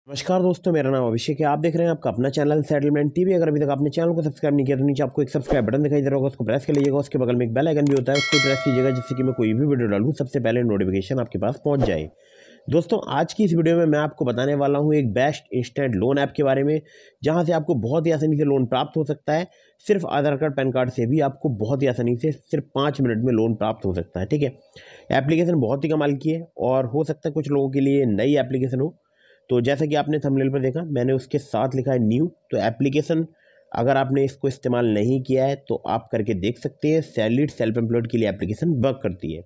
नमस्कार दोस्तों, मेरा नाम अभिषेक है। आप देख रहे हैं आपका अपना चैनल सेटलमेंट टीवी। अगर अभी तक आपने चैनल को सब्सक्राइब नहीं किया तो नीचे आपको एक सब्सक्राइब बटन दिखाई दे रहा होगा, उसको प्रेस कर लीजिएगा। उसके बगल में एक बेल आइकन भी होता है, उसको प्रेस कीजिएगा जिससे कि मैं कोई भी वीडियो डालूं सबसे पहले नोटिफिकेशन आपके पास पहुंच जाए। दोस्तों, आज की इस वीडियो में मैं आपको बताने वाला हूं एक बेस्ट इंस्टेंट लोन ऐप के बारे में, जहां से आपको बहुत ही आसानी से लोन प्राप्त हो सकता है। सिर्फ आधार कार्ड पैन कार्ड से भी आपको बहुत ही आसानी से सिर्फ 5 मिनट में लोन प्राप्त हो सकता है। ठीक है, एप्लीकेशन बहुत ही कमाल की है और हो सकता है कुछ लोगों के लिए नई एप्लीकेशन हो। तो जैसा कि आपने थंबनेल पर देखा, मैंने उसके साथ लिखा है न्यू। तो एप्लीकेशन अगर आपने इसको इस्तेमाल नहीं किया है तो आप करके देख सकते हैं। सैलरीड सेल्फ एम्प्लॉयड के लिए एप्लीकेशन वर्क करती है।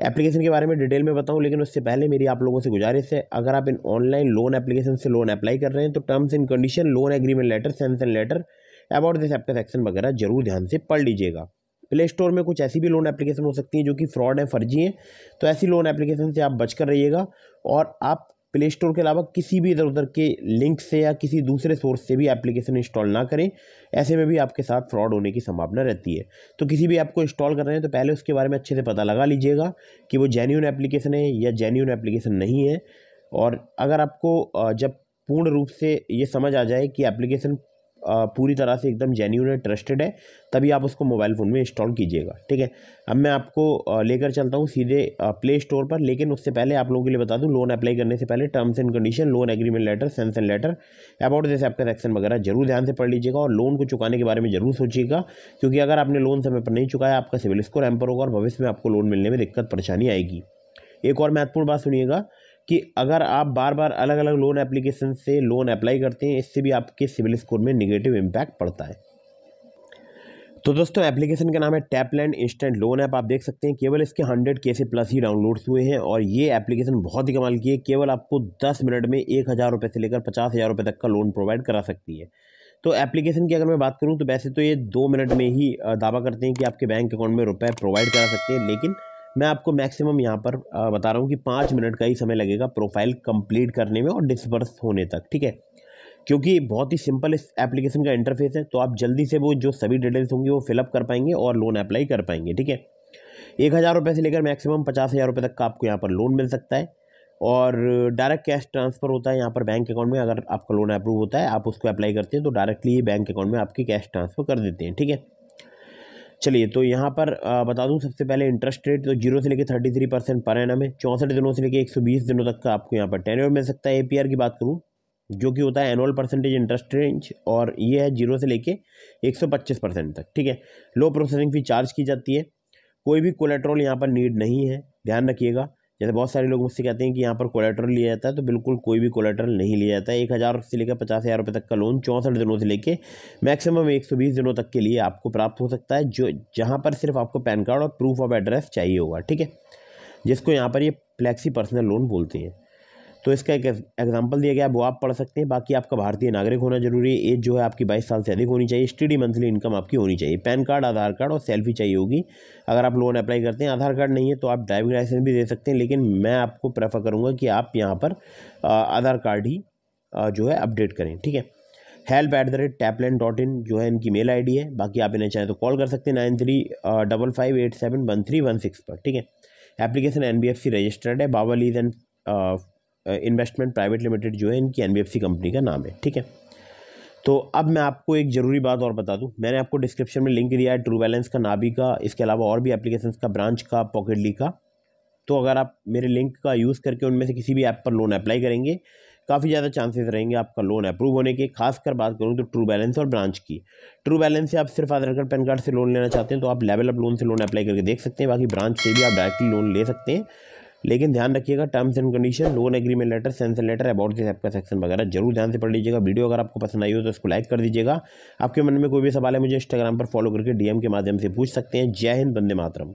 एप्लीकेशन के बारे में डिटेल में बताऊं, लेकिन उससे पहले मेरी आप लोगों से गुजारिश है, अगर आप इन ऑनलाइन लोन एप्लीकेशन से लोन अप्लाई कर रहे हैं तो terms and condition, loan agreement letter, sanction letter, about this application section वगैरह जरूर ध्यान से पढ़ लीजिएगा। प्ले स्टोर में कुछ ऐसी भी लोन एप्लीकेशन हो सकती हैं जो कि फ्रॉड है, फर्जी हैं, तो ऐसी लोन एप्लीकेशन से आप बचकर रहिएगा। और आप प्ले स्टोर के अलावा किसी भी इधर उधर के लिंक से या किसी दूसरे सोर्स से भी एप्लीकेशन इंस्टॉल ना करें। ऐसे में भी आपके साथ फ्रॉड होने की संभावना रहती है। तो किसी भी ऐप को इंस्टॉल कर रहे हैं तो पहले उसके बारे में अच्छे से पता लगा लीजिएगा कि वो जेन्युइन एप्लीकेशन है या जेन्युइन एप्लीकेशन नहीं है। और अगर आपको जब पूर्ण रूप से ये समझ आ जाए कि एप्लीकेशन पूरी तरह से एकदम जेन्युइन है, ट्रस्टेड है, तभी आप उसको मोबाइल फ़ोन में इंस्टॉल कीजिएगा। ठीक है, अब मैं आपको लेकर चलता हूँ सीधे प्ले स्टोर पर। लेकिन उससे पहले आप लोगों के लिए बता दूँ, लोन अप्लाई करने से पहले terms and condition, loan agreement letter, sanction letter, about this app का सेक्शन वगैरह जरूर ध्यान से पढ़ लीजिएगा। और लोन को चुकाने के बारे में जरूर सोचिएगा, क्योंकि अगर आपने लोन समय पर नहीं चुकाया, आपका सिविल स्कोर हैम्पर होगा और भविष्य में आपको लोन मिलने में दिक्कत परेशानी आएगी। एक और महत्वपूर्ण बात सुनिएगा कि अगर आप बार बार अलग अलग लोन एप्लीकेशन से लोन अप्लाई करते हैं, इससे भी आपके सिविल स्कोर में निगेटिव इम्पैक्ट पड़ता है। तो दोस्तों, एप्लीकेशन का नाम है टैपलैंड इंस्टेंट लोन ऐप। आप देख सकते हैं केवल इसके 100 के से प्लस ही डाउनलोड्स हुए हैं और ये एप्लीकेशन बहुत ही कमाल की है। केवल आपको 10 मिनट में 1000 रुपये से लेकर 50,000 रुपये तक का लोन प्रोवाइड करा सकती है। तो एप्लीकेशन की अगर मैं बात करूं तो वैसे तो ये 2 मिनट में ही दावा करते हैं कि आपके बैंक अकाउंट में रुपए प्रोवाइड करा सकते हैं, लेकिन मैं आपको मैक्सिमम यहाँ पर बता रहा हूँ कि 5 मिनट का ही समय लगेगा प्रोफाइल कंप्लीट करने में और डिसबर्स होने तक। ठीक है, क्योंकि बहुत ही सिंपल इस एप्लीकेशन का इंटरफेस है, तो आप जल्दी से वो जो सभी डिटेल्स होंगी वो फिलअप कर पाएंगे और लोन अप्लाई कर पाएंगे। ठीक है, 1000 रुपये से लेकर मैक्सिमम 50,000 रुपये तक का आपको यहाँ पर लोन मिल सकता है और डायरेक्ट कैश ट्रांसफ़र होता है यहाँ पर बैंक अकाउंट में। अगर आपका लोन अप्रूव होता है, आप उसको अप्लाई करते हैं तो डायरेक्टली बैंक अकाउंट में आपके कैश ट्रांसफ़र कर देते हैं। ठीक है, चलिए तो यहाँ पर बता दूं सबसे पहले इंटरेस्ट रेट। तो 0 से लेकर 33% पर एनम है। 64 दिनों से लेकर 120 दिनों तक का आपको यहाँ पर टेन्योर मिल सकता है। एपीआर की बात करूँ, जो कि होता है एनुअल परसेंटेज इंटरेस्ट रेंज, और ये है 0 से लेके 125% तक। ठीक है, लो प्रोसेसिंग फी चार्ज की जाती है। कोई भी कोलेट्रल यहाँ पर नीड नहीं है, ध्यान रखिएगा। जैसे बहुत सारे लोग मुझसे कहते हैं कि यहाँ पर कोलेट्रल लिया जाता है, तो बिल्कुल कोई भी कोलेट्रल नहीं लिया जाता है। 1000 से लेकर 50,000 रुपये तक का लोन 64 दिनों से लेकर मैक्सिमम 120 दिनों तक के लिए आपको प्राप्त हो सकता है, जो जहाँ पर सिर्फ आपको पैन कार्ड और प्रूफ ऑफ एड्रेस चाहिए होगा। ठीक है, जिसको यहाँ पर ये फ्लैक्सी पर्सनल लोन बोलते हैं। तो इसका एक एग्जांपल दिया गया है, वो आप पढ़ सकते हैं। बाकी आपका भारतीय नागरिक होना जरूरी है। एज जो है आपकी 22 साल से अधिक होनी चाहिए। स्टडी मंथली इनकम आपकी होनी चाहिए। पैन कार्ड, आधार कार्ड और सेल्फी चाहिए होगी अगर आप लोन अप्लाई करते हैं। आधार कार्ड नहीं है तो आप ड्राइविंग लाइसेंस भी दे सकते हैं, लेकिन मैं आपको प्रेफर करूँगा कि आप यहाँ पर आधार कार्ड ही जो है अपडेट करें। ठीक है, help@tapland.in जो है इनकी मेल ID है। बाकी आप इन्हें चाहें तो कॉल कर सकते हैं 9355871316 पर। ठीक है, एप्लीकेशन NBFC रजिस्टर्ड है। Baba lease and investment private limited जो है इनकी NBFC कंपनी का नाम है। ठीक है, तो अब मैं आपको एक ज़रूरी बात और बता दूं, मैंने आपको डिस्क्रिप्शन में लिंक दिया है ट्रू बैलेंस का, नाबी का, इसके अलावा और भी एप्लीकेशंस का, ब्रांच का, पॉकेटली का। तो अगर आप मेरे लिंक का यूज़ करके उनमें से किसी भी ऐप पर लोन अप्लाई करेंगे, काफ़ी ज़्यादा चांसेस रहेंगे आपका लोन अप्रूव होने के। खासकर बात करूँ तो ट्रू बैलेंस और ब्रांच की। ट्रू बैलेंस से आप सिर्फ आधार कार्ड पैन कार्ड से लोन लेना चाहते हैं तो आप लेवल अप लोन से लोन अप्लाई करके देख सकते हैं। बाकी ब्रांच से भी आप डायरेक्टली लोन ले सकते हैं, लेकिन ध्यान रखिएगा terms and condition, loan agreement letter, sanction letter, about this app का सेक्शन वगैरह जरूर ध्यान से पढ़ लीजिएगा। वीडियो अगर आपको पसंद आई हो तो इसको लाइक कर दीजिएगा। आपके मन में कोई भी सवाल है मुझे इंस्टाग्राम पर फॉलो करके DM के माध्यम से पूछ सकते हैं। जय हिंद, वंदे मातरम।